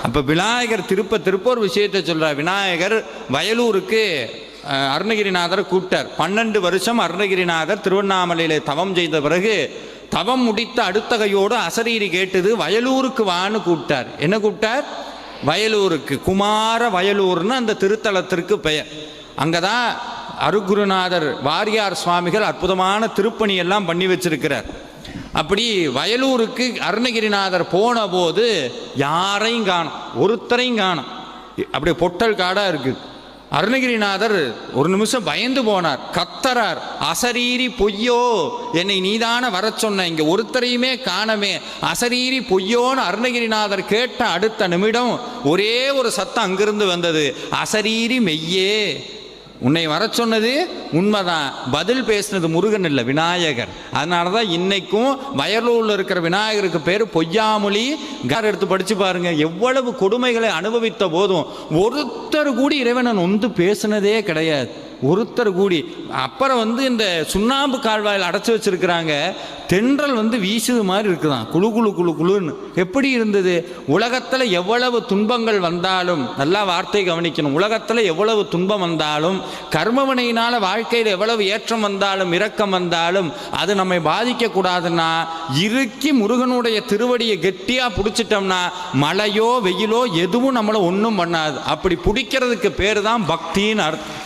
அப்போ விநாயகர் திருப்ப ஒரு விஷயத்தை சொல்கிறார். விநாயகர் வயலூருக்கு அருணகிரிநாதர் கூப்பிட்டார். 12 வருஷம் அருணகிரிநாதர் திருவண்ணாமலையில் தவம் செய்த பிறகு தவம் முடித்த அடுத்த கையோடு அசரீரி கேட்டது, வயலூருக்கு வான்னு கூப்பிட்டார். என்ன கூப்பிட்டார்? வயலூருக்கு. குமார வயலூர்னு அந்த திருத்தலத்திற்கு பெயர். அங்கே தான் அருகுருநாதர் வாரியார் சுவாமிகள் அற்புதமான திருப்பணி எல்லாம் பண்ணி வச்சிருக்கிறார். அப்படி வயலூருக்கு அருணகிரிநாதர் போன போது யாரையும் காணும், ஒருத்தரையும் காணும். அப்படி பொட்டல் காடாக இருக்குது. அருணகிரிநாதர் ஒரு நிமிஷம் பயந்து போனார், கத்தரார், அசரீரி பொய்யோ, என்னை நீதான வர சொன்ன, இங்கே ஒருத்தரையுமே காணமே, அசரீரி பொய்யோன்னு அருணகிரிநாதர் கேட்ட அடுத்த நிமிடம் ஒரே ஒரு சத்தம் அங்கிருந்து வந்தது, அசரீரி மெய்யே, உன்னை வர சொன்னது உண்மைதான். பதில் பேசினது முருகன் இல்லை, விநாயகர். அதனால தான் இன்னைக்கும் வயலூரில் இருக்கிற விநாயகருக்கு பேர் பொய்யாமொழி. எடுத்து படித்து பாருங்க, எவ்வளவு கொடுமைகளை அனுபவித்த போதும் ஒருத்தர் கூடி இறைவனை நொந்து பேசினதே கிடையாது, ஒருத்தர் கூடி. அப்புறம் இந்த சுண்ணாம்பு கால்வாயில் அடைச்சி வச்சிருக்கிறாங்க, தென்றல் வீசுது மாதிரி இருக்குதான், குழு குழு குழு குழுன்னு. எப்படி இருந்தது? உலகத்தில் எவ்வளவு துன்பங்கள் வந்தாலும், நல்லா வார்த்தை கவனிக்கணும், உலகத்தில் எவ்வளவு துன்பம் வந்தாலும், கர்மவினையினால் வாழ்க்கையில் எவ்வளவு ஏற்றம் வந்தாலும் இரக்கம் வந்தாலும் அது நம்மை பாதிக்கக்கூடாதுன்னா இறுக்கி முருகனுடைய திருவடியை கெட்டியாக பிடிச்சிட்டோம்னா மழையோ வெயிலோ எதுவும் நம்மளை ஒன்றும் பண்ணாது. அப்படி பிடிக்கிறதுக்கு பேர் தான் பக்தின்னு அர்த்தம்.